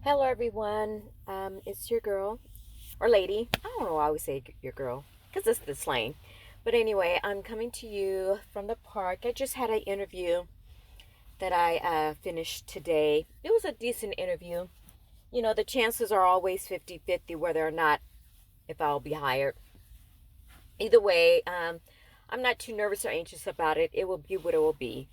Hello, everyone. It's your girl or lady. I don't know why I always say your girl because it's the slang. But anyway, I'm coming to you from the park. I just had an interview that I finished today. It was a decent interview. You know, the chances are always 50-50 whether or not if I'll be hired. Either way, I'm not too nervous or anxious about it. It will be what it will be.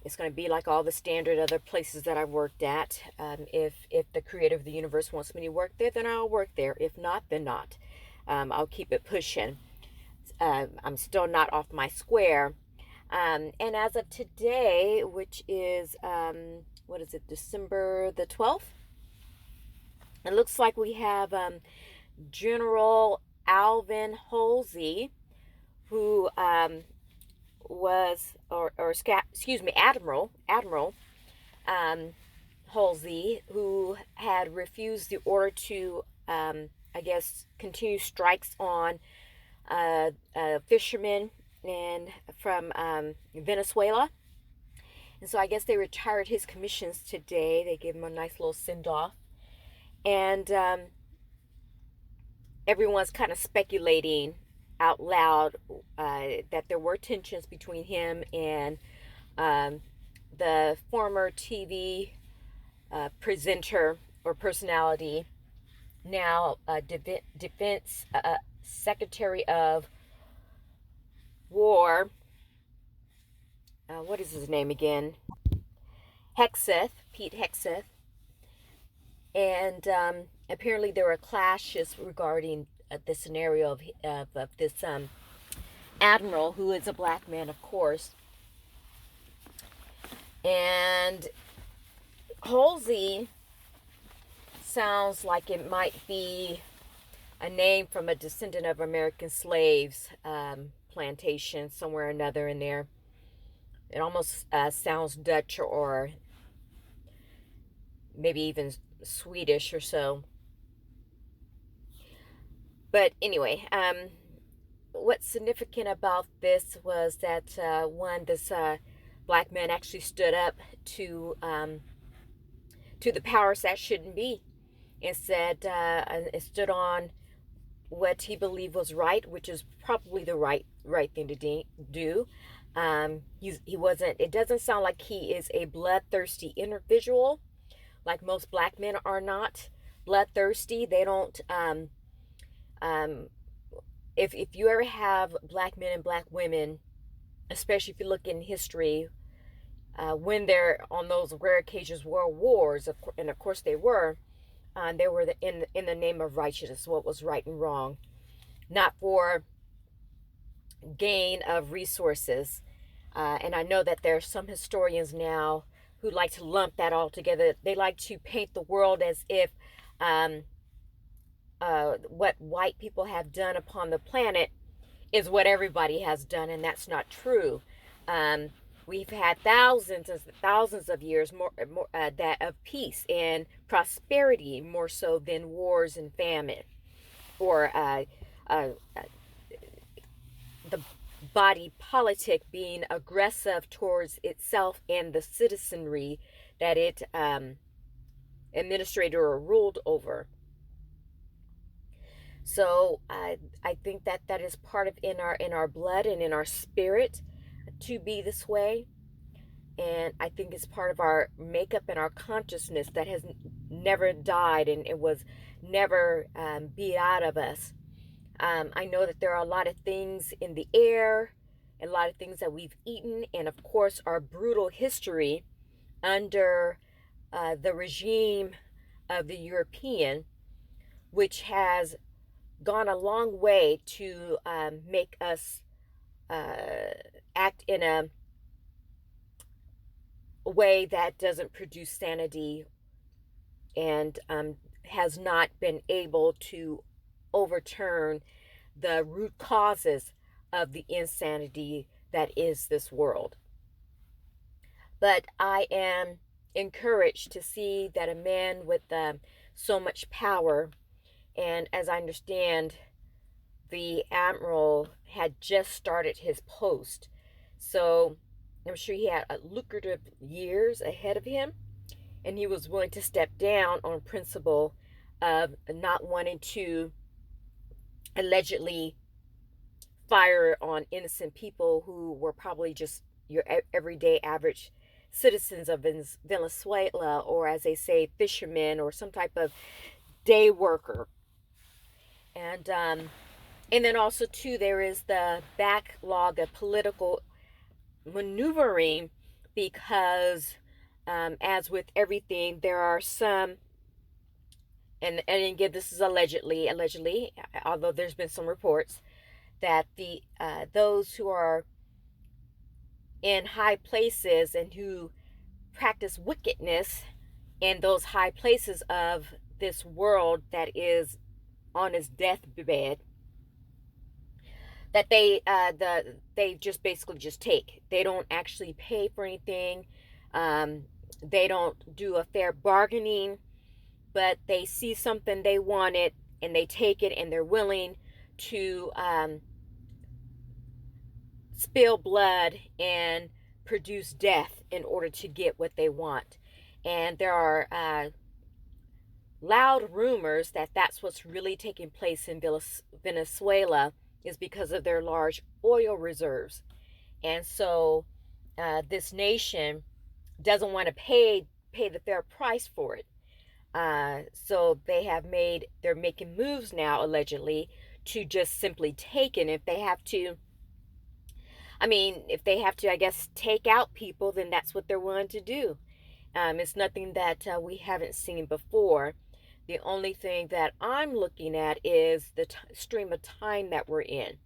It's going to be like all the standard other places that I've worked at. If the creator of the universe wants me to work there, then I'll work there. If not, then not. I'll keep it pushing. I'm still not off my square. And as of today, which is, what is it, December the 12th? It looks like we have General Alvin Holsey, who was, excuse me, Admiral Holsey, who had refused the order to, I guess, continue strikes on fishermen and from Venezuela. And so I guess they retired his commissions today. They gave him a nice little send off. And everyone's kind of speculating out loud that there were tensions between him and the former TV presenter or personality, now Defense Secretary of War. What is his name again? Pete Hegseth. And apparently there were clashes regarding the scenario of this admiral, who is a black man, of course. And Holsey sounds like it might be a name from a descendant of American slaves plantation somewhere or another in there. It almost sounds Dutch or maybe even Swedish or so. But anyway, what's significant about this was that this black man actually stood up to the powers that shouldn't be, and said and stood on what he believed was right, which is probably the right thing to do. He wasn't. It doesn't sound like he is a bloodthirsty individual, like most black men are not bloodthirsty. They don't. If you ever have black men and black women, especially if you look in history, when there on those rare occasions were wars, and of course they were in the name of righteousness, what was right and wrong, not for gain of resources. And I know that there are some historians now who like to lump that all together. They like to paint the world as if what white people have done upon the planet is what everybody has done, and that's not true. We've had thousands and thousands of years more that of peace and prosperity, more so than wars and famine, or the body politic being aggressive towards itself and the citizenry that it administrated or ruled over. So I think that is part of in our blood and in our spirit to be this way. And I think it's part of our makeup and our consciousness that has never died, and it was never beat out of us. I know that there are a lot of things in the air, and a lot of things that we've eaten, and of course our brutal history under the regime of the European, which has gone a long way to make us act in a way that doesn't produce sanity, and has not been able to overturn the root causes of the insanity that is this world. But I am encouraged to see that a man with so much power, and as I understand, the Admiral had just started his post. So I'm sure he had lucrative years ahead of him. and he was willing to step down on principle of not wanting to allegedly fire on innocent people who were probably just your everyday average citizens of Venezuela, or as they say, fishermen, or some type of day worker. And then also too, there is the backlog of political maneuvering, because as with everything, there are some, and again, this is allegedly, although there's been some reports that the those who are in high places and who practice wickedness in those high places of this world that is on its deathbed, that they just basically just take. They don't actually pay for anything. They don't do a fair bargaining, but they see something they want it and they take it, and they're willing to spill blood and produce death in order to get what they want. And there are loud rumors that that's what's really taking place in Venezuela, is because of their large oil reserves. And so this nation doesn't want to pay the fair price for it. So they're making moves now, allegedly, to just simply take it. If they have to, if they have to, I guess, take out people, then that's what they're willing to do. It's nothing that we haven't seen before. The only thing that I'm looking at is the stream of time that we're in.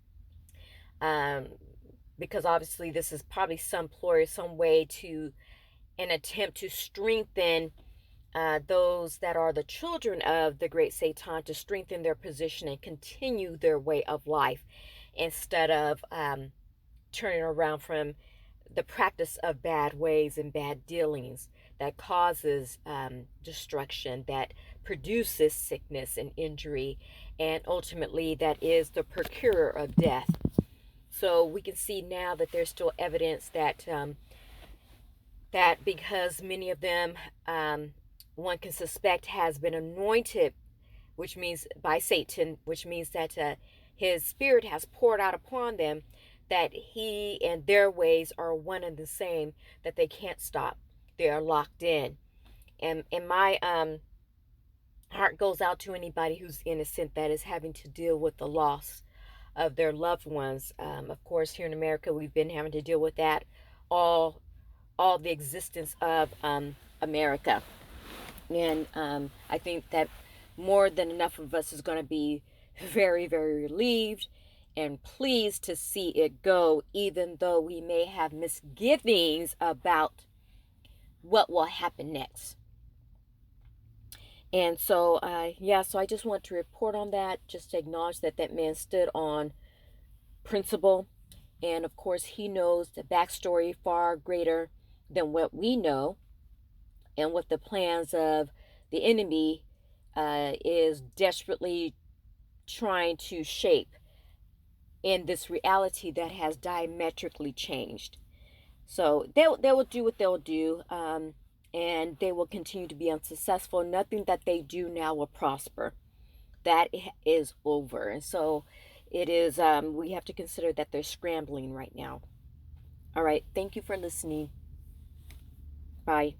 Because obviously this is probably some ploy, some way to an attempt to strengthen those that are the children of the great Satan, to strengthen their position and continue their way of life, instead of turning around from the practice of bad ways and bad dealings that causes destruction, that produces sickness and injury, and ultimately that is the procurer of death. So we can see now that there's still evidence that that because many of them, one can suspect, has been anointed, which means by Satan, which means that his spirit has poured out upon them, that he and their ways are one and the same, that they can't stop. They are locked in. And my heart goes out to anybody who's innocent that is having to deal with the loss of their loved ones. Of course, here in America, we've been having to deal with that all the existence of America. And I think that more than enough of us is going to be very, very relieved and pleased to see it go, even though we may have misgivings about what will happen next. And so, so I just want to report on that, just to acknowledge that that man stood on principle. And of course, he knows the backstory far greater than what we know, and what the plans of the enemy is desperately trying to shape in this reality that has diametrically changed. So they will do what they'll do, and they will continue to be unsuccessful. Nothing that they do now will prosper. That is over. And so it is, we have to consider that they're scrambling right now. All right. Thank you for listening. Bye.